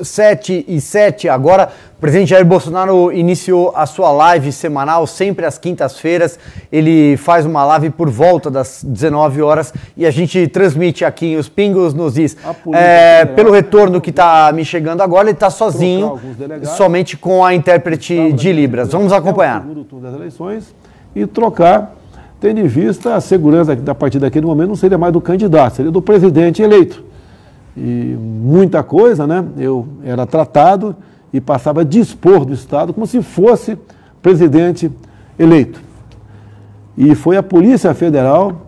7h07, agora o presidente Jair Bolsonaro iniciou a sua live semanal, sempre às quintas-feiras. Ele faz uma live por volta das 19 horas e a gente transmite aqui em Os Pingos nos Is. Pelo retorno que está me chegando agora, ele está sozinho, somente com a intérprete de Libras. Vamos acompanhar. No segundo turno das eleições e trocar, tendo em vista a segurança a partir daquele momento não seria mais do candidato, seria do presidente eleito. E muita coisa, né? Eu era tratado e passava a dispor do Estado como se fosse presidente eleito. E foi a Polícia Federal,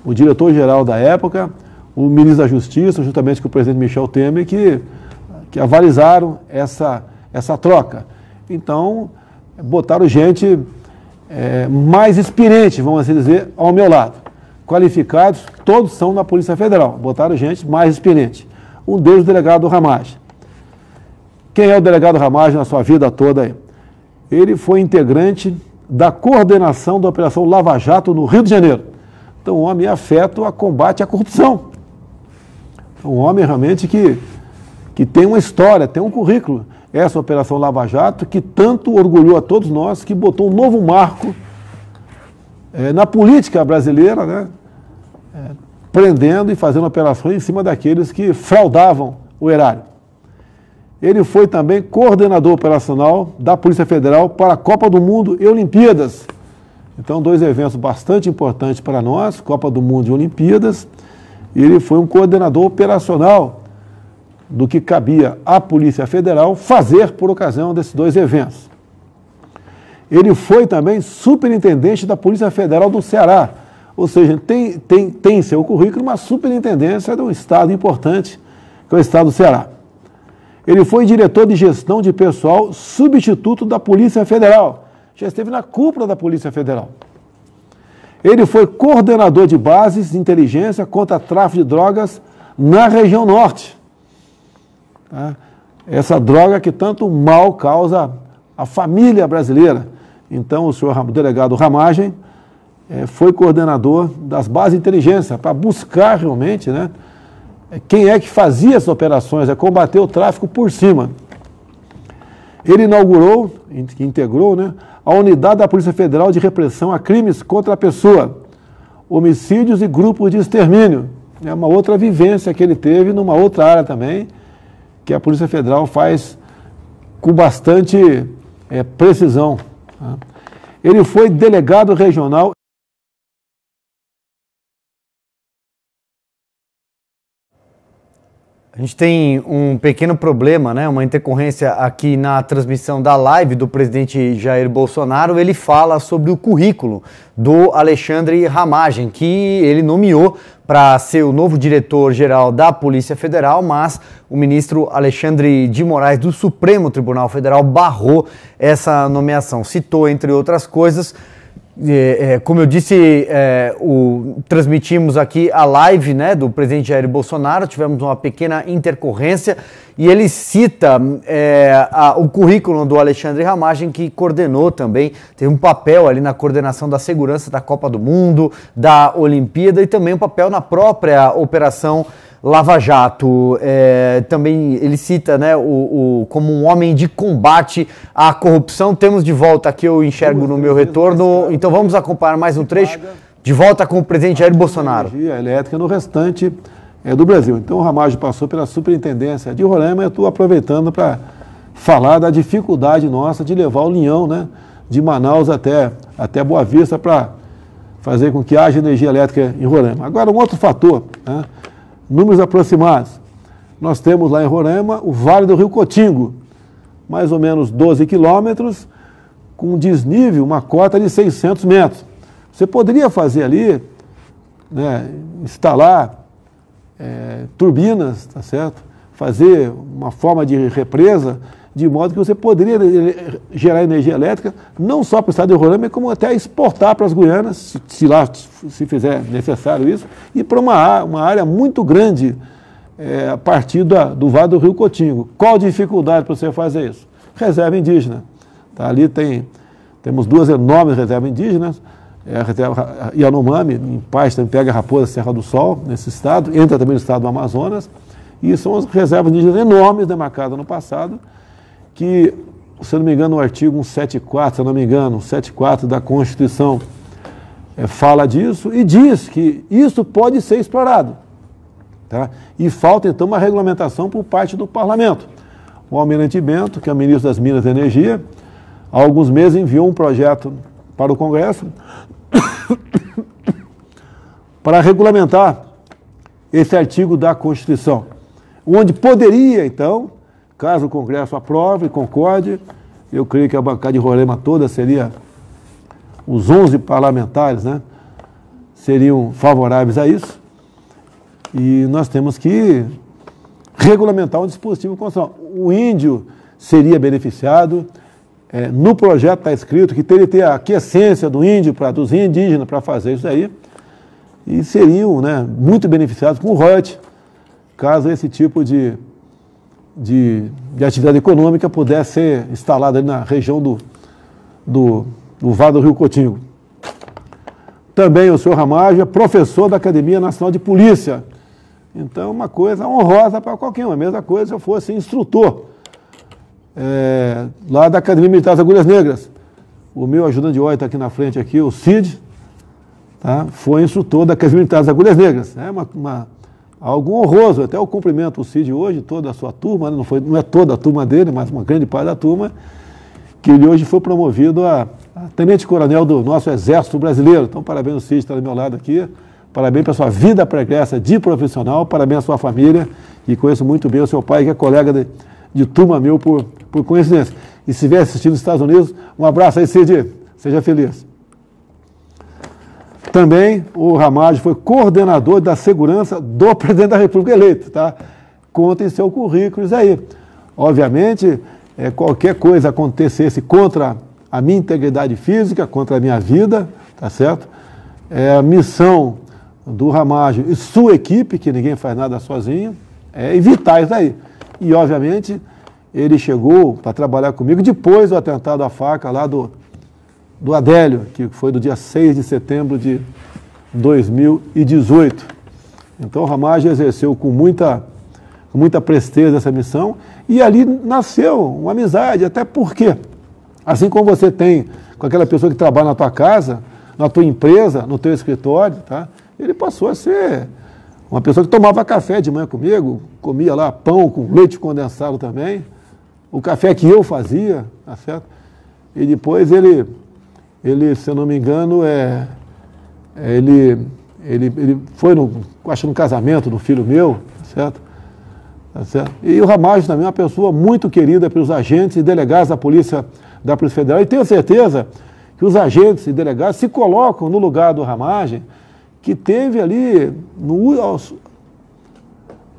o diretor-geral da época, o ministro da Justiça, juntamente com o presidente Michel Temer, que avalizaram essa troca. Então, botaram gente mais experiente, vamos assim dizer, ao meu lado. Qualificados, todos são na Polícia Federal. Botaram gente mais experiente. Um deles, o delegado Ramagem. Quem é o delegado Ramagem na sua vida toda aí? Ele foi integrante da coordenação da Operação Lava Jato no Rio de Janeiro. Então, um homem afeto a combate à corrupção. Um homem realmente que tem uma história, tem um currículo. Essa Operação Lava Jato que tanto orgulhou a todos nós, que botou um novo marco na política brasileira, né? Prendendo e fazendo operações em cima daqueles que fraudavam o erário. Ele foi também coordenador operacional da Polícia Federal para a Copa do Mundo e Olimpíadas. Então, dois eventos bastante importantes para nós, Copa do Mundo e Olimpíadas. E ele foi um coordenador operacional do que cabia à Polícia Federal fazer por ocasião desses dois eventos. Ele foi também superintendente da Polícia Federal do Ceará, ou seja, tem em seu currículo uma superintendência de um estado importante, que é o estado do Ceará. Ele foi diretor de gestão de pessoal substituto da Polícia Federal, já esteve na cúpula da Polícia Federal. Ele foi coordenador de bases de inteligência contra tráfico de drogas na região norte. Tá? Essa droga que tanto mal causa à família brasileira. Então, o delegado Ramagem foi coordenador das bases de inteligência para buscar realmente, né, quem é que fazia essas operações, combater o tráfico por cima. Ele inaugurou, integrou, né, a unidade da Polícia Federal de repressão a crimes contra a pessoa, homicídios e grupos de extermínio. É uma outra vivência que ele teve numa outra área também, que a Polícia Federal faz com bastante precisão. Tá? Ele foi delegado regional. A gente tem um pequeno problema, né? Uma intercorrência aqui na transmissão da live do presidente Jair Bolsonaro. Ele fala sobre o currículo do Alexandre Ramagem, que ele nomeou para ser o novo diretor-geral da Polícia Federal, mas o ministro Alexandre de Moraes do Supremo Tribunal Federal barrou essa nomeação. Citou, entre outras coisas, como eu disse, transmitimos aqui a live, né, do presidente Jair Bolsonaro, tivemos uma pequena intercorrência e ele cita o currículo do Alexandre Ramagem, que coordenou também, teve um papel ali na coordenação da segurança da Copa do Mundo, da Olimpíada e também um papel na própria Operação Lava Jato. Também ele cita, né, como um homem de combate à corrupção. Temos de volta aqui, eu enxergo no meu retorno, então vamos acompanhar mais um trecho de volta com o presidente Jair Bolsonaro. Energia elétrica no restante do Brasil. Então o Ramagem passou pela superintendência de Roraima e eu estou aproveitando para falar da dificuldade nossa de levar o linhão, né, de Manaus até Boa Vista para fazer com que haja energia elétrica em Roraima. Agora, um outro fator, né, números aproximados. Nós temos lá em Roraima o Vale do Rio Cotingo, mais ou menos 12 quilômetros, com um desnível, uma cota de 600 metros. Você poderia fazer ali, né, instalar turbinas, tá certo? Fazer uma forma de represa, de modo que você poderia gerar energia elétrica, não só para o estado de Roraima, como até exportar para as Guianas, se fizer necessário isso, e para uma área muito grande a partir do Vale do Rio Cotingo. Qual a dificuldade para você fazer isso? Reserva indígena. Tá? Ali temos duas enormes reservas indígenas, a reserva Yanomami, em Paz, também pega a Raposa Serra do Sol, nesse estado, entra também no estado do Amazonas, E são as reservas indígenas enormes demarcadas no passado, que, se eu não me engano, o artigo 174, se eu não me engano, 174 da Constituição fala disso e diz que isso pode ser explorado. Tá? E falta, então, uma regulamentação por parte do Parlamento. O Almirante Bento, que é o ministro das Minas e Energia, há alguns meses enviou um projeto para o Congresso para regulamentar esse artigo da Constituição, onde poderia, então, caso o Congresso aprove e concorde, eu creio que a bancada de Roraima toda seria, os 11 parlamentares, né, seriam favoráveis a isso, e nós temos que regulamentar um dispositivo constitucional. O índio seria beneficiado, no projeto está escrito que teria que ter a aquiescência do índio, dos indígenas para fazer isso aí, e seriam, né, muito beneficiados com o royalties, caso esse tipo de atividade econômica pudesse ser instalada ali na região do Vale do Rio Cotingo. Também o senhor Ramagem é professor da Academia Nacional de Polícia. Então, uma coisa honrosa para qualquer um. A mesma coisa se eu fosse instrutor lá da Academia Militar das Agulhas Negras. O meu ajudante de ordem está aqui na frente, aqui, o Cid, tá? Foi instrutor da Academia Militar das Agulhas Negras. É algo honroso. Até eu cumprimento o Cid hoje, toda a sua turma, né? Não é toda a turma dele, mas uma grande parte da turma, que ele hoje foi promovido a tenente-coronel do nosso Exército Brasileiro. Então, parabéns ao Cid, está do meu lado aqui. Parabéns pela sua vida pregressa de profissional, parabéns à sua família, e conheço muito bem o seu pai, que é colega de turma meu por coincidência. E se estiver assistindo nos Estados Unidos, um abraço aí, Cid, seja feliz. Também o Ramagem foi coordenador da segurança do presidente da República eleito, tá? Conta em seu currículo isso aí. Obviamente, qualquer coisa acontecesse contra a minha integridade física, contra a minha vida, tá certo? A missão do Ramagem e sua equipe, que ninguém faz nada sozinho, é evitar isso aí. E, obviamente, ele chegou para trabalhar comigo depois do atentado à faca lá do Adélio, que foi do dia 6 de setembro de 2018. Então, o Ramagem exerceu com muita presteza essa missão, e ali nasceu uma amizade, até porque, assim como você tem com aquela pessoa que trabalha na tua casa, na tua empresa, no teu escritório, tá? Ele passou a ser uma pessoa que tomava café de manhã comigo, comia lá pão com leite condensado também, o café que eu fazia, tá certo? E depois ele, se eu não me engano, ele foi acho no casamento do filho meu, tá certo? Tá certo? E o Ramagem também é uma pessoa muito querida pelos agentes e delegados da Polícia Federal, e tenho certeza que os agentes e delegados se colocam no lugar do Ramagem, que teve ali, no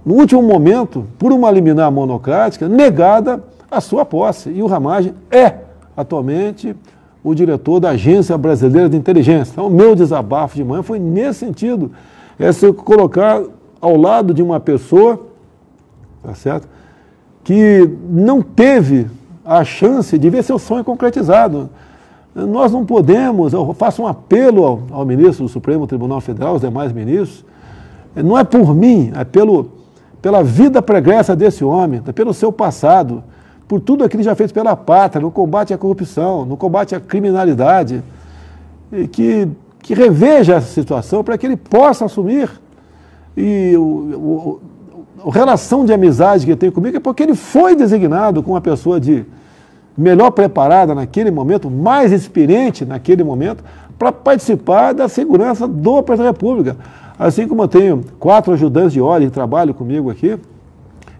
último momento, por uma liminar monocrática, negada a sua posse. E o Ramagem é, atualmente, o diretor da Agência Brasileira de Inteligência. Então, o meu desabafo de manhã foi nesse sentido, se colocar ao lado de uma pessoa, tá certo, que não teve a chance de ver seu sonho concretizado. Nós não podemos, eu faço um apelo ao ministro do Supremo Tribunal Federal, aos demais ministros, não é por mim, é pela vida pregressa desse homem, pelo seu passado, por tudo aquilo que já fez pela pátria, no combate à corrupção, no combate à criminalidade, e que reveja essa situação para que ele possa assumir. E a relação de amizade que ele tem comigo é porque ele foi designado como uma pessoa melhor preparada naquele momento, mais experiente naquele momento, para participar da segurança do presidente da República. Assim como eu tenho 4 ajudantes de ordem que trabalham comigo aqui,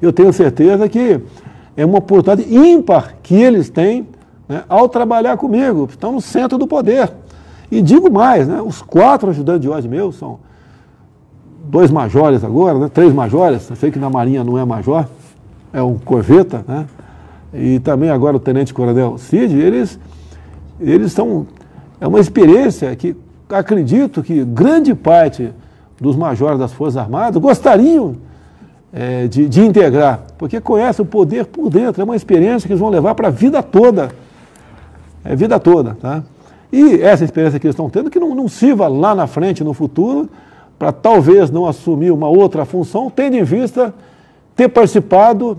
eu tenho certeza que é uma oportunidade ímpar que eles têm, né, ao trabalhar comigo, estão no centro do poder. E digo mais, né, os 4 ajudantes de ordem meus são 2 majores agora, né, 3 majores, eu sei que na Marinha não é major, é um corveta, né? E também agora o tenente-coronel Cid, eles são, é uma experiência que acredito que grande parte dos majores das Forças Armadas gostariam de integrar, porque conhecem o poder por dentro, é uma experiência que eles vão levar para a vida toda, vida toda, tá? E essa experiência que eles estão tendo, que não sirva lá na frente, no futuro, para talvez não assumir uma outra função, tendo em vista ter participado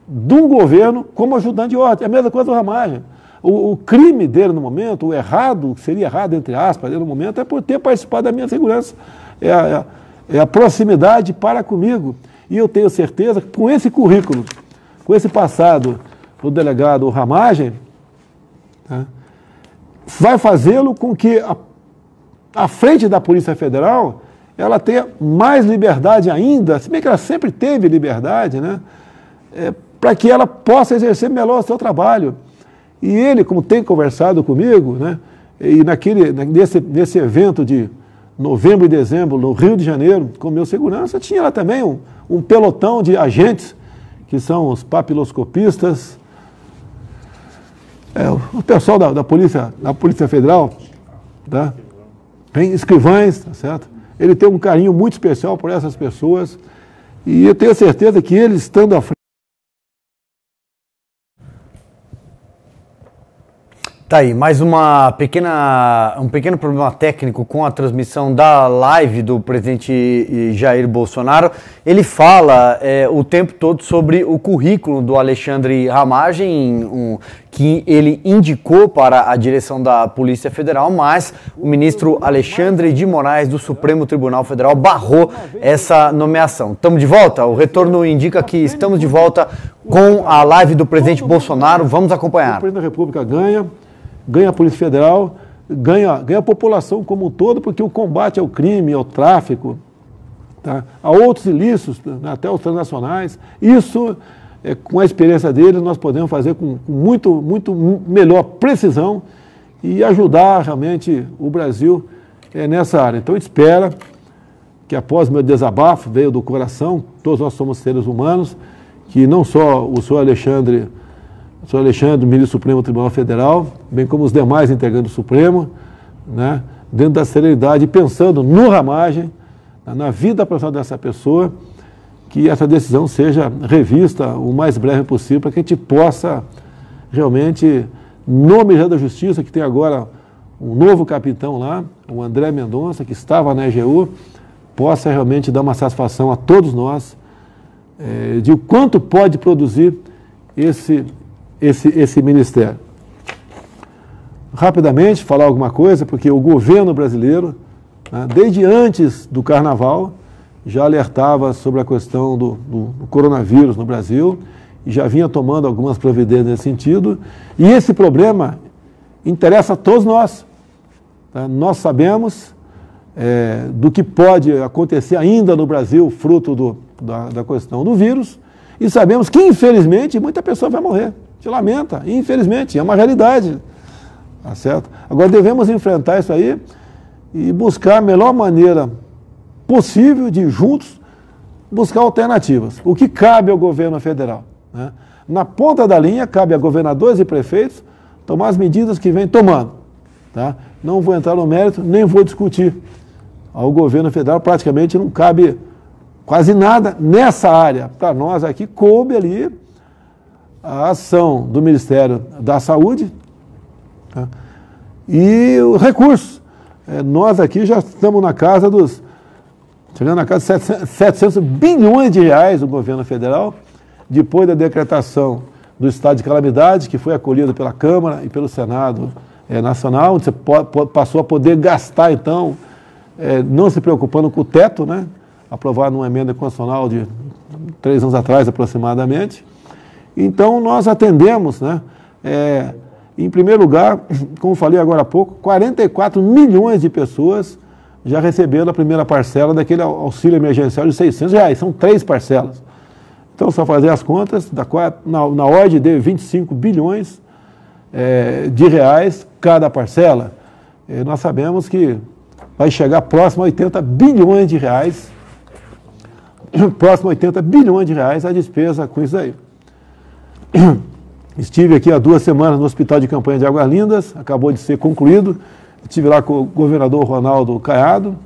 de um governo como ajudante de ordem. É a mesma coisa do Ramagem. O crime dele no momento, o errado, que seria errado entre aspas, dele no momento, é por ter participado da minha segurança. É a proximidade para comigo. E eu tenho certeza que com esse currículo, com esse passado do delegado Ramagem, tá, vai fazê-lo com que a frente da Polícia Federal ela tenha mais liberdade ainda, se bem que ela sempre teve liberdade, né, para que ela possa exercer melhor o seu trabalho. E ele, como tem conversado comigo, né, e nesse evento de novembro e dezembro, no Rio de Janeiro, com meu segurança, tinha lá também um pelotão de agentes, que são os papiloscopistas, o pessoal da Polícia Federal, tá? Tem escrivães, tá certo? Ele tem um carinho muito especial por essas pessoas, e eu tenho certeza que ele, estando à frente. Tá aí, mais um pequeno problema técnico com a transmissão da live do presidente Jair Bolsonaro. Ele fala o tempo todo sobre o currículo do Alexandre Ramagem, que ele indicou para a direção da Polícia Federal, mas o ministro Alexandre de Moraes do Supremo Tribunal Federal barrou essa nomeação. Estamos de volta? O retorno indica que estamos de volta com a live do presidente Bolsonaro. Vamos acompanhar. O presidente da República ganha a Polícia Federal, ganha a população como um todo, porque o combate ao crime, ao tráfico, tá, a outros ilícitos, até os transnacionais, isso, com a experiência dele, nós podemos fazer com muito melhor precisão e ajudar realmente o Brasil nessa área. Então, espera que após meu desabafo, veio do coração, todos nós somos seres humanos, que não só o senhor Alexandre, ministro do Supremo Tribunal Federal, bem como os demais integrantes do Supremo, né, dentro da serenidade, pensando no Ramagem, na vida profissional dessa pessoa, que essa decisão seja revista o mais breve possível, para que a gente possa realmente, no Ministério da Justiça, que tem agora um novo capitão lá, o André Mendonça, que estava na EGU, possa realmente dar uma satisfação a todos nós de o quanto pode produzir esse ministério. Rapidamente, falar alguma coisa, porque o governo brasileiro, né, desde antes do Carnaval, já alertava sobre a questão do coronavírus no Brasil e já vinha tomando algumas providências nesse sentido. E esse problema interessa a todos nós. Tá? Nós sabemos do que pode acontecer ainda no Brasil, fruto da questão do vírus, e sabemos que, infelizmente, muita pessoa vai morrer. Se lamenta, infelizmente, é uma realidade. Tá certo? Agora devemos enfrentar isso aí e buscar a melhor maneira possível de, juntos, buscar alternativas. O que cabe ao governo federal, né? Na ponta da linha, cabe a governadores e prefeitos tomar as medidas que vêm tomando. Tá? Não vou entrar no mérito, nem vou discutir. Ao governo federal praticamente não cabe quase nada nessa área. Para nós aqui, coube ali a ação do Ministério da Saúde, tá? E os recursos. Nós aqui já estamos na casa chegando na casa de 700 bilhões de reais do governo federal, depois da decretação do estado de calamidade, que foi acolhido pela Câmara e pelo Senado Nacional, onde você passou a poder gastar, então, não se preocupando com o teto, né? Aprovado numa emenda constitucional de 3 anos atrás, aproximadamente. Então, nós atendemos, né? Em primeiro lugar, como falei agora há pouco, 44 milhões de pessoas já receberam a primeira parcela daquele auxílio emergencial de R$600. São 3 parcelas. Então, só fazer as contas, na ordem de 25 bilhões de reais cada parcela. Nós sabemos que vai chegar próximo a 80 bilhões de reais, a despesa com isso aí. Estive aqui há 2 semanas no Hospital de Campanha de Águas Lindas, acabou de ser concluído. Estive lá com o governador Ronaldo Caiado,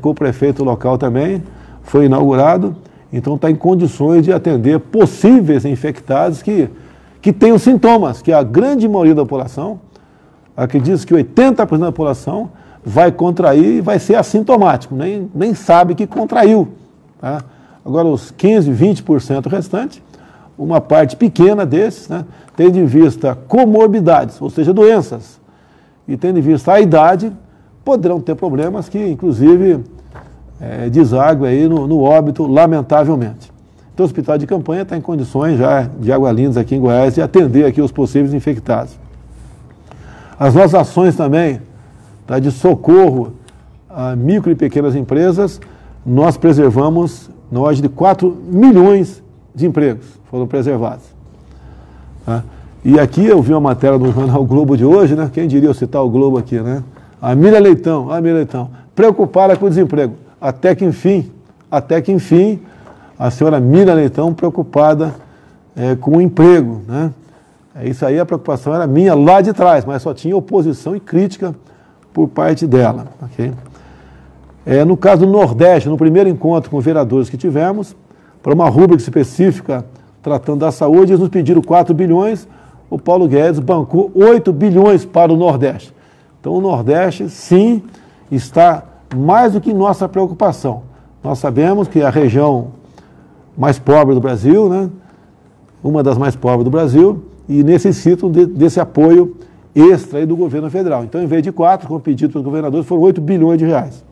com o prefeito local também, foi inaugurado. Então está em condições de atender possíveis infectados que tenham sintomas, que a grande maioria da população, acredito que 80% da população vai contrair e vai ser assintomático, nem sabe que contraiu. Tá? Agora, os 15%, 20% restante, uma parte pequena desses, né, tendo em vista comorbidades, ou seja, doenças, e tendo em vista a idade, poderão ter problemas que, inclusive, desaguem aí no óbito, lamentavelmente. Então, o hospital de campanha está em condições já de Água-Lindas, aqui em Goiás, de atender aqui os possíveis infectados. As nossas ações também, tá, de socorro a micro e pequenas empresas, nós preservamos na ordem de 4 milhões de empregos, foram preservados. Tá? E aqui eu vi uma matéria do jornal Globo de hoje, né? Quem diria eu citar o Globo aqui, né? A Miriam Leitão, preocupada com o desemprego. Até que enfim, a senhora Miriam Leitão preocupada com o emprego, né? Isso aí, a preocupação era minha lá de trás, mas só tinha oposição e crítica por parte dela. Okay? No caso do Nordeste, no primeiro encontro com vereadores que tivemos, para uma rúbrica específica tratando da saúde, eles nos pediram 4 bilhões, o Paulo Guedes bancou 8 bilhões para o Nordeste. Então o Nordeste, sim, está mais do que nossa preocupação. Nós sabemos que é a região mais pobre do Brasil, né? Uma das mais pobres do Brasil, e necessitam desse apoio extra aí do governo federal. Então, em vez de 4, como pedido pelos governadores, foram 8 bilhões de reais.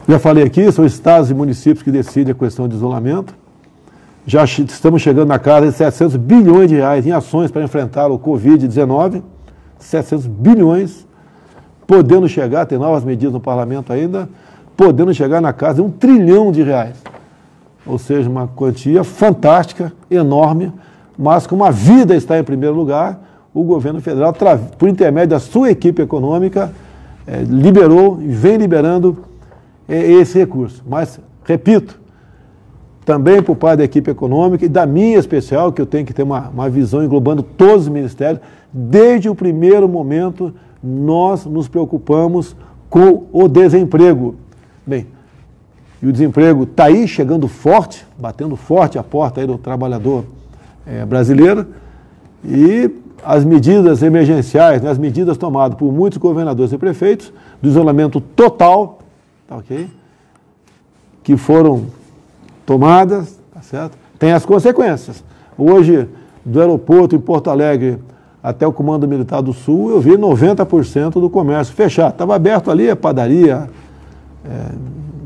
Já falei aqui, são estados e municípios que decidem a questão de isolamento. Já estamos chegando na casa de 700 bilhões de reais em ações para enfrentar o Covid-19. 700 bilhões, podendo chegar, tem novas medidas no parlamento ainda, podendo chegar na casa de 1 trilhão de reais. Ou seja, uma quantia fantástica, enorme, mas como a vida está em primeiro lugar, o governo federal, por intermédio da sua equipe econômica, liberou e vem liberando esse recurso. Mas, repito, também por parte da equipe econômica e da minha especial, que eu tenho que ter uma visão englobando todos os ministérios, desde o primeiro momento nós nos preocupamos com o desemprego. Bem, e o desemprego está aí, chegando forte, batendo forte a porta aí do trabalhador brasileiro, e as medidas emergenciais, né, as medidas tomadas por muitos governadores e prefeitos, do isolamento total, tá, ok? Que foram tomadas, tá certo? Tem as consequências. Hoje, do aeroporto em Porto Alegre até o Comando Militar do Sul, eu vi 90% do comércio fechado. Estava aberto ali a padaria,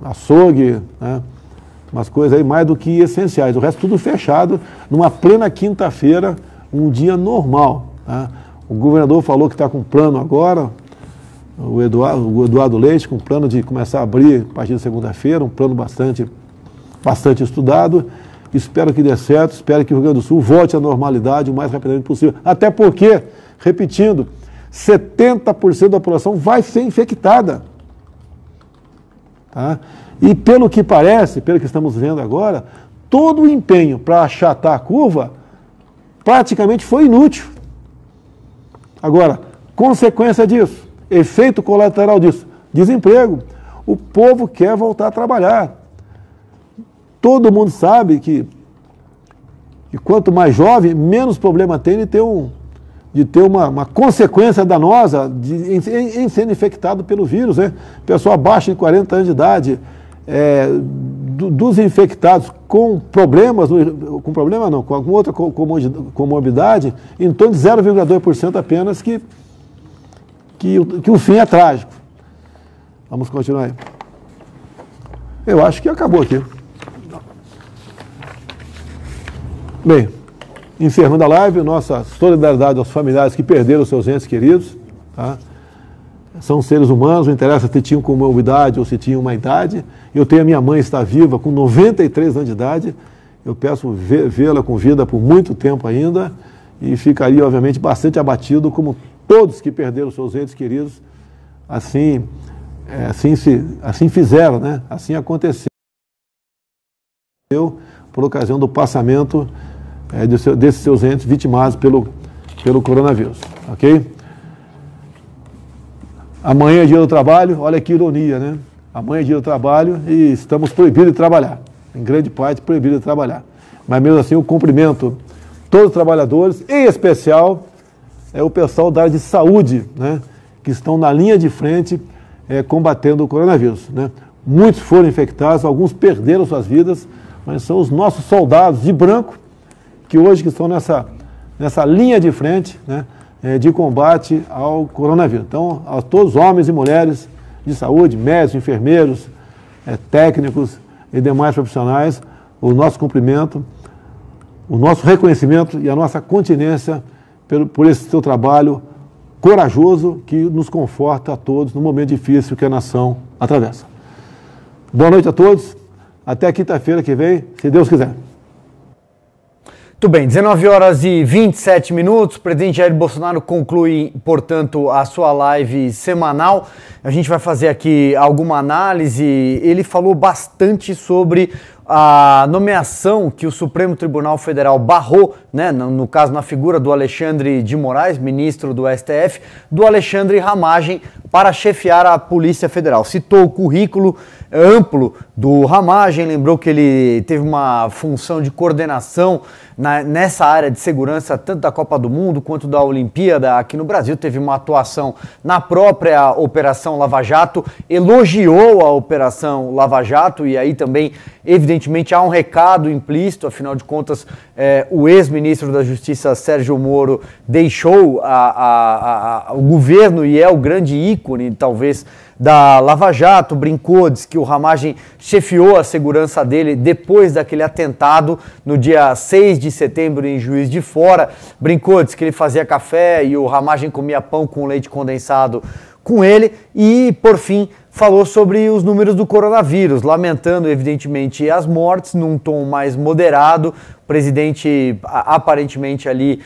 açougue, né? Umas coisas aí mais do que essenciais. O resto tudo fechado, numa plena quinta-feira, um dia normal. Tá? O governador falou que está com plano agora, o Eduardo Leite, com plano de começar a abrir a partir de segunda-feira, um plano bastante estudado. Espero que dê certo, espero que o Rio Grande do Sul volte à normalidade o mais rapidamente possível. Até porque, repetindo, 70% da população vai ser infectada. Tá? E pelo que parece, pelo que estamos vendo agora, todo o empenho para achatar a curva praticamente foi inútil. Agora, consequência disso, efeito colateral disso, desemprego. O povo quer voltar a trabalhar. Todo mundo sabe que quanto mais jovem, menos problema tem de ter uma consequência danosa em sendo infectado pelo vírus, né? Pessoa abaixo de 40 anos de idade, dos infectados com problemas, com outra comorbidade, em torno de 0,2% apenas que o fim é trágico. Vamos continuar aí. Eu acho que acabou aqui. Bem, encerrando a live, nossa solidariedade aos familiares que perderam seus entes queridos. Tá? São seres humanos, não interessa se tinham comorbidade ou se tinham uma idade. Eu tenho a minha mãe, está viva, com 93 anos de idade. Eu peço vê-la com vida por muito tempo ainda e ficaria, obviamente, bastante abatido, como todos que perderam seus entes queridos, assim fizeram, né? Assim aconteceu por ocasião do passamento desses seus entes vitimados pelo coronavírus, ok? Amanhã é dia do trabalho, olha que ironia, né? Amanhã é dia do trabalho e estamos proibidos de trabalhar, em grande parte proibidos de trabalhar. Mas mesmo assim eu cumprimento todos os trabalhadores, em especial o pessoal da área de saúde, né? Que estão na linha de frente combatendo o coronavírus, né? muitos foram infectados, alguns perderam suas vidas, mas são os nossos soldados de branco que hoje estão nessa linha de frente, né, de combate ao coronavírus. Então, a todos os homens e mulheres de saúde, médicos, enfermeiros, técnicos e demais profissionais, o nosso cumprimento, o nosso reconhecimento e a nossa continência por esse seu trabalho corajoso que nos conforta a todos no momento difícil que a nação atravessa. Boa noite a todos, até quinta-feira que vem, se Deus quiser. Muito bem, 19 horas e 27 minutos, o presidente Jair Bolsonaro conclui, portanto, a sua live semanal. A gente vai fazer aqui alguma análise. Ele falou bastante sobre a nomeação que o Supremo Tribunal Federal barrou, né, no caso na figura do Alexandre de Moraes, ministro do STF, do Alexandre Ramagem para chefiar a Polícia Federal. Citou o currículo amplo do Ramagem, lembrou que ele teve uma função de coordenação nessa área de segurança, tanto da Copa do Mundo quanto da Olimpíada aqui no Brasil, teve uma atuação na própria Operação Lava Jato, elogiou a Operação Lava Jato e aí também, evidentemente, há um recado implícito, afinal de contas, o ex-ministro da Justiça, Sérgio Moro, deixou o governo e é o grande ícone, talvez, da Lava Jato, brincou, disse que o Ramagem chefiou a segurança dele depois daquele atentado no dia 6 de setembro em Juiz de Fora, brincou, disse que ele fazia café e o Ramagem comia pão com leite condensado com ele e, por fim, falou sobre os números do coronavírus, lamentando, evidentemente, as mortes num tom mais moderado, o presidente aparentemente ali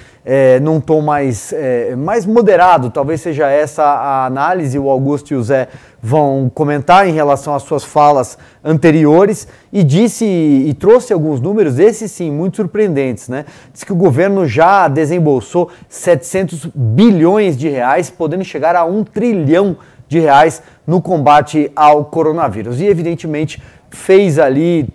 num tom mais moderado, talvez seja essa a análise, o Augusto e o Zé vão comentar em relação às suas falas anteriores e disse e trouxe alguns números, esses sim, muito surpreendentes, né? Diz que o governo já desembolsou 700 bilhões de reais, podendo chegar a 1 trilhão de reais no combate ao coronavírus. E, evidentemente, fez ali,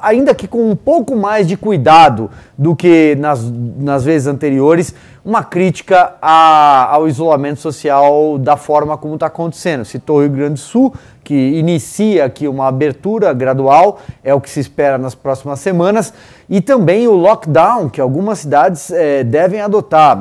ainda que com um pouco mais de cuidado do que nas vezes anteriores, uma crítica ao isolamento social da forma como está acontecendo. Citou o Rio Grande do Sul, que inicia aqui uma abertura gradual, é o que se espera nas próximas semanas, e também o lockdown, que algumas cidades devem adotar.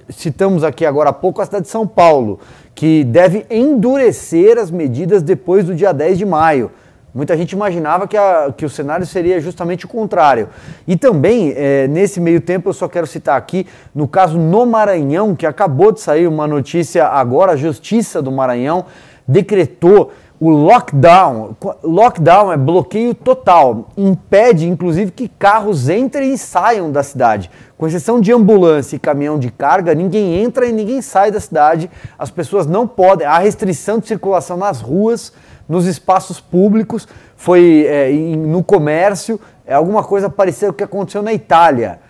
Citamos aqui agora há pouco a cidade de São Paulo, que deve endurecer as medidas depois do dia 10 de maio. Muita gente imaginava que o cenário seria justamente o contrário. E também, nesse meio tempo, eu só quero citar aqui, no caso no Maranhão, que acabou de sair uma notícia agora, a Justiça do Maranhão decretou o lockdown. Lockdown é bloqueio total, impede inclusive que carros entrem e saiam da cidade. Com exceção de ambulância e caminhão de carga, ninguém entra e ninguém sai da cidade, as pessoas não podem, há restrição de circulação nas ruas, nos espaços públicos, foi no comércio, alguma coisa parecida com o que aconteceu na Itália.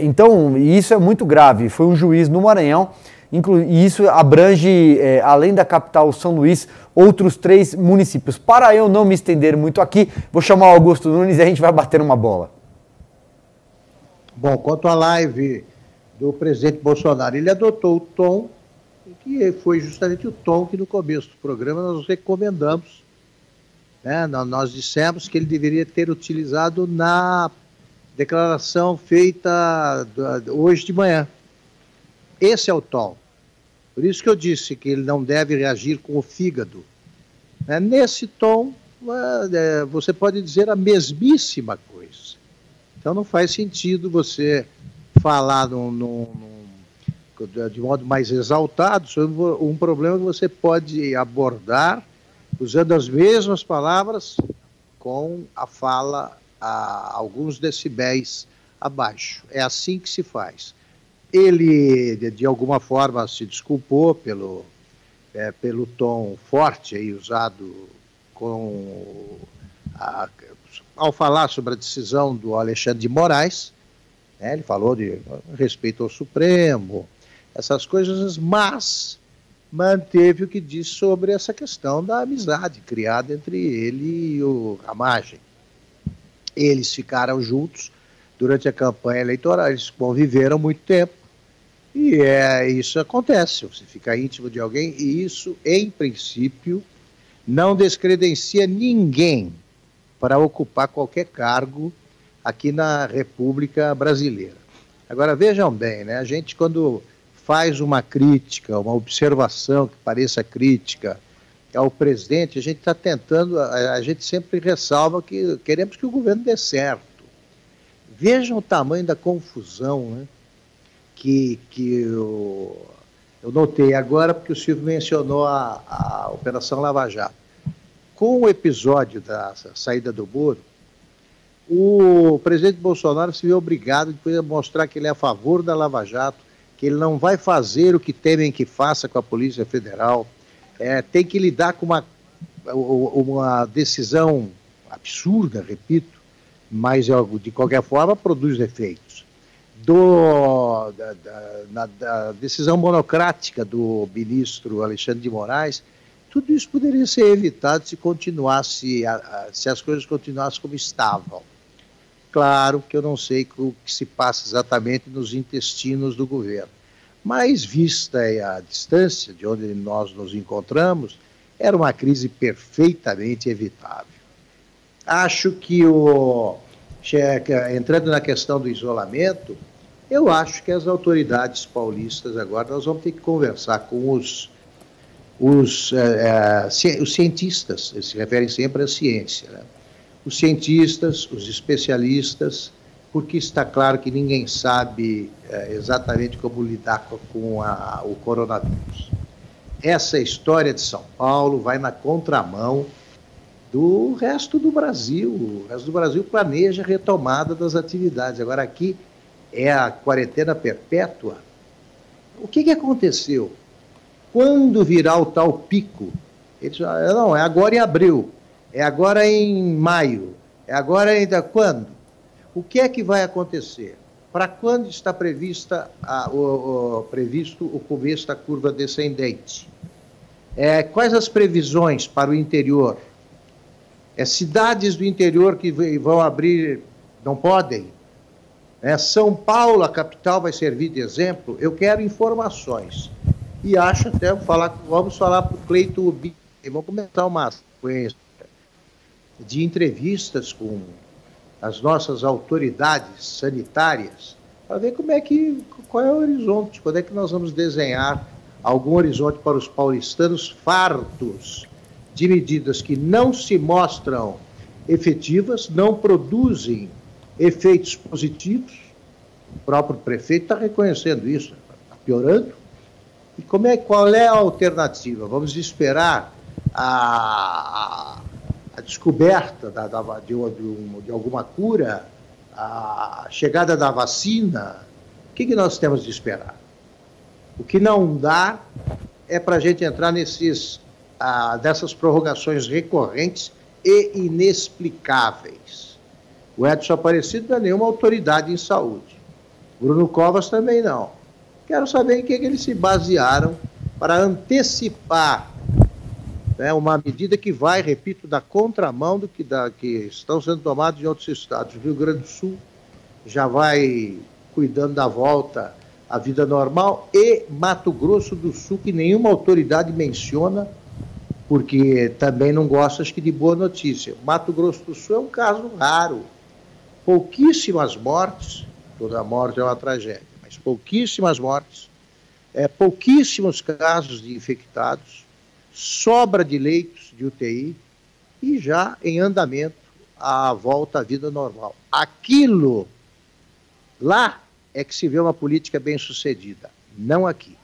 Então, isso é muito grave, foi um juiz no Maranhão, e isso abrange, além da capital São Luís, outros 3 municípios. Para eu não me estender muito aqui, vou chamar o Augusto Nunes e a gente vai bater uma bola. Bom, quanto à live do presidente Bolsonaro, ele adotou o tom, que foi justamente o tom que no começo do programa nós recomendamos. Né? Nós dissemos que ele deveria ter utilizado na declaração feita hoje de manhã. Esse é o tom. Por isso que eu disse que ele não deve reagir com o fígado. Nesse tom, você pode dizer a mesmíssima coisa. Então não faz sentido você falar de modo mais exaltado sobre um problema que você pode abordar usando as mesmas palavras com a fala a alguns decibéis abaixo. É assim que se faz. Ele, de alguma forma, se desculpou pelo tom forte aí usado ao falar sobre a decisão do Alexandre de Moraes. Ele falou de respeito ao Supremo, essas coisas, mas manteve o que disse sobre essa questão da amizade criada entre ele e o Ramagem. Eles ficaram juntos durante a campanha eleitoral, eles conviveram muito tempo, e isso acontece, você fica íntimo de alguém, e isso, em princípio, não descredencia ninguém para ocupar qualquer cargo aqui na República Brasileira. Agora, vejam bem, né? A gente, quando faz uma crítica, uma observação que pareça crítica ao presidente, a gente está tentando, a gente sempre ressalva que queremos que o governo dê certo. Vejam o tamanho da confusão, né, que eu notei agora, porque o Silvio mencionou a Operação Lava Jato. Com o episódio da saída do Moro, o presidente Bolsonaro se viu obrigado depois a mostrar que ele é a favor da Lava Jato, que ele não vai fazer o que temem que faça com a Polícia Federal, tem que lidar com uma decisão absurda, repito, mas de qualquer forma produz efeitos. Da decisão monocrática do ministro Alexandre de Moraes, tudo isso poderia ser evitado se as coisas continuassem como estavam. Claro que eu não sei o que se passa exatamente nos intestinos do governo, mas vista a distância de onde nós nos encontramos, era uma crise perfeitamente evitável. Acho que, entrando na questão do isolamento, eu acho que as autoridades paulistas agora, nós vamos ter que conversar com os cientistas, eles se referem sempre à ciência, né? Os cientistas, os especialistas, porque está claro que ninguém sabe exatamente como lidar com o coronavírus. Essa história de São Paulo vai na contramão do resto do Brasil. O resto do Brasil planeja a retomada das atividades. Agora aqui é a quarentena perpétua. O que aconteceu? Quando virá o tal pico? Eles falam, não, é agora em abril, é agora em maio, é agora ainda quando? O que é que vai acontecer? Para quando está previsto o começo da curva descendente? Quais as previsões para o interior? Cidades do interior que vão abrir não podem? São Paulo, a capital, vai servir de exemplo? Eu quero informações. E acho até, vamos falar para o Cleiton Ubi, vamos comentar uma sequência de entrevistas com as nossas autoridades sanitárias, para ver qual é o horizonte, quando é que nós vamos desenhar algum horizonte para os paulistanos fartos de medidas que não se mostram efetivas, não produzem efeitos positivos. O próprio prefeito está reconhecendo isso, está piorando. E qual é a alternativa? Vamos esperar a descoberta de alguma cura, a chegada da vacina? O que nós temos de esperar? O que não dá é para a gente entrar dessas prorrogações recorrentes e inexplicáveis. O Edson Aparecido não é nenhuma autoridade em saúde. Bruno Covas também não. Quero saber em que eles se basearam para antecipar, né, uma medida que vai, repito, da contramão do que estão sendo tomados em outros estados. O Rio Grande do Sul já vai cuidando da volta à vida normal, e Mato Grosso do Sul, que nenhuma autoridade menciona, porque também não gosta, acho que, de boa notícia. Mato Grosso do Sul é um caso raro. Pouquíssimas mortes, toda morte é uma tragédia, mas pouquíssimas mortes, pouquíssimos casos de infectados, sobra de leitos de UTI e já em andamento a volta à vida normal. Aquilo lá é que se vê uma política bem-sucedida, não aqui.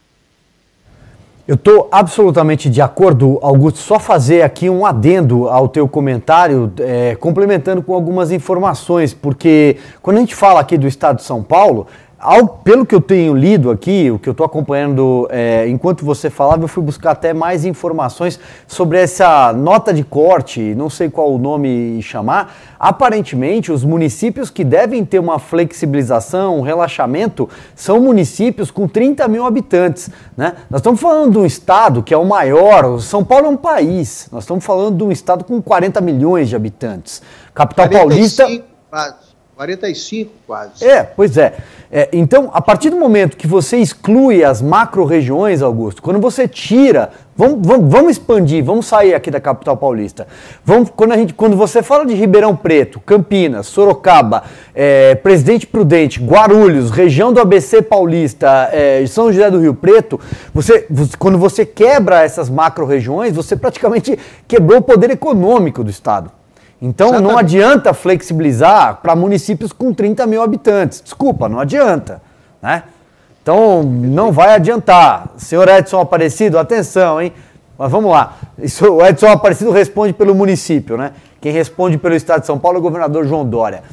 Eu estou absolutamente de acordo, Augusto. Só fazer aqui um adendo ao teu comentário, complementando com algumas informações, porque quando a gente fala aqui do estado de São Paulo, pelo que eu tenho lido aqui, o que eu estou acompanhando, enquanto você falava, eu fui buscar até mais informações sobre essa nota de corte, não sei qual o nome chamar. Aparentemente, os municípios que devem ter uma flexibilização, um relaxamento, são municípios com 30 mil habitantes, né? Nós estamos falando de um estado que é o maior, São Paulo é um país, nós estamos falando de um estado com 40 milhões de habitantes. Capital 45, paulista... 45 quase. Pois é. Então, a partir do momento que você exclui as macro-regiões, Augusto, quando você tira... Vamos expandir, vamos sair aqui da capital paulista. Quando você fala de Ribeirão Preto, Campinas, Sorocaba, Presidente Prudente, Guarulhos, região do ABC Paulista, São José do Rio Preto, quando você quebra essas macro-regiões, você praticamente quebrou o poder econômico do Estado. Então, exatamente, não adianta flexibilizar para municípios com 30 mil habitantes. Desculpa, não adianta, né? Então, não vai adiantar. Senhor Edson Aparecido, atenção, hein? Mas vamos lá. O Edson Aparecido responde pelo município, né? Quem responde pelo Estado de São Paulo é o governador João Dória.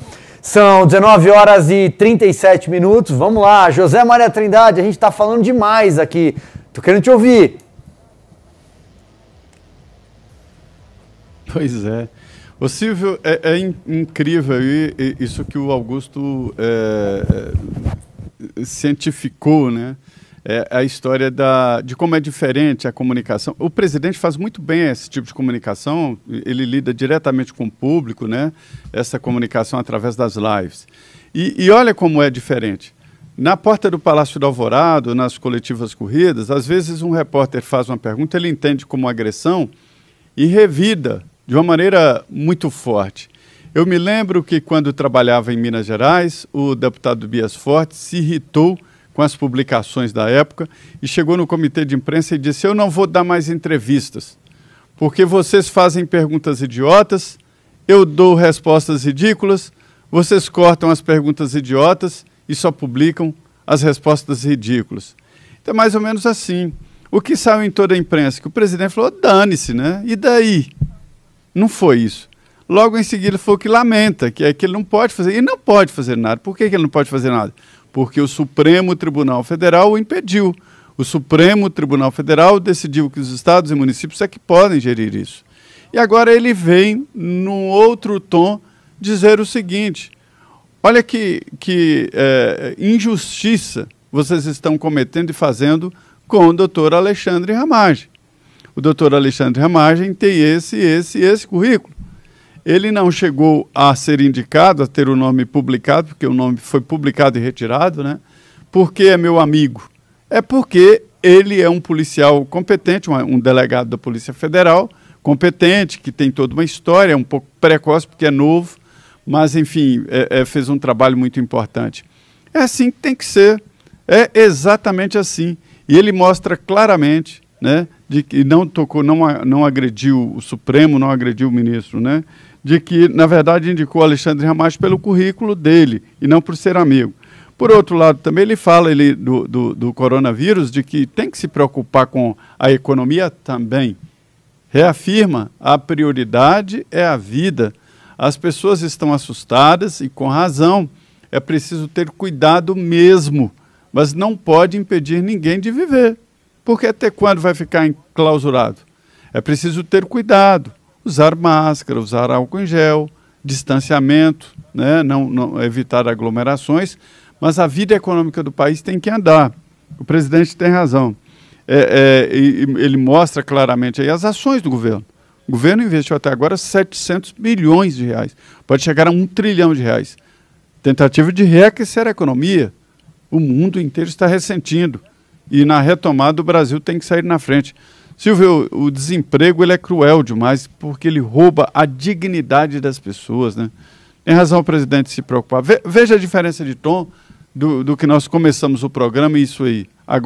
São 19 horas e 37 minutos. Vamos lá, José Maria Trindade, a gente está falando demais aqui. Tô querendo te ouvir. Pois é. Ô Silvio, é incrível isso que o Augusto cientificou, né? A história de como é diferente a comunicação. O presidente faz muito bem esse tipo de comunicação, ele lida diretamente com o público, né? Essa comunicação através das lives. E olha como é diferente. Na porta do Palácio do Alvorado, nas coletivas corridas, às vezes um repórter faz uma pergunta, ele entende como agressão e revida de uma maneira muito forte. Eu me lembro que quando trabalhava em Minas Gerais, o deputado Bias Forte se irritou com as publicações da época e chegou no comitê de imprensa e disse: eu não vou dar mais entrevistas, porque vocês fazem perguntas idiotas, eu dou respostas ridículas, vocês cortam as perguntas idiotas e só publicam as respostas ridículas. Então é mais ou menos assim. O que saiu em toda a imprensa? Que o presidente falou: dane-se, né? E daí? Não foi isso. Logo em seguida foi o que lamenta, que é que ele não pode fazer, e não pode fazer nada. Por que ele não pode fazer nada? Porque o Supremo Tribunal Federal o impediu. O Supremo Tribunal Federal decidiu que os estados e municípios é que podem gerir isso. E agora ele vem, num outro tom, dizer o seguinte: olha que injustiça vocês estão cometendo e fazendo com o doutor Alexandre Ramagem. O doutor Alexandre Ramagem tem esse currículo. Ele não chegou a ser indicado, a ter o nome publicado, porque o nome foi publicado e retirado, né? Porque é meu amigo. É porque ele é um policial competente, um delegado da Polícia Federal, competente, que tem toda uma história, um pouco precoce, porque é novo, mas, enfim, fez um trabalho muito importante. É assim que tem que ser. É exatamente assim. E ele mostra claramente, né, de que não agrediu o Supremo, não agrediu o ministro, né, de que, na verdade, indicou Alexandre Ramagem pelo currículo dele e não por ser amigo. Por outro lado, também ele fala do coronavírus, de que tem que se preocupar com a economia também. Reafirma, a prioridade é a vida. As pessoas estão assustadas e com razão. É preciso ter cuidado mesmo, mas não pode impedir ninguém de viver. Porque até quando vai ficar enclausurado? É preciso ter cuidado, usar máscara, usar álcool em gel, distanciamento, né? não evitar aglomerações, mas a vida econômica do país tem que andar. O presidente tem razão. Ele mostra claramente aí as ações do governo. O governo investiu até agora 700 bilhões de reais. Pode chegar a 1 trilhão de reais. Tentativa de reaquecer a economia. O mundo inteiro está ressentindo. E na retomada o Brasil tem que sair na frente. Silvio, o desemprego ele é cruel demais porque ele rouba a dignidade das pessoas, né? Tem razão o presidente se preocupar. Veja a diferença de tom do que nós começamos o programa e isso aí. Agora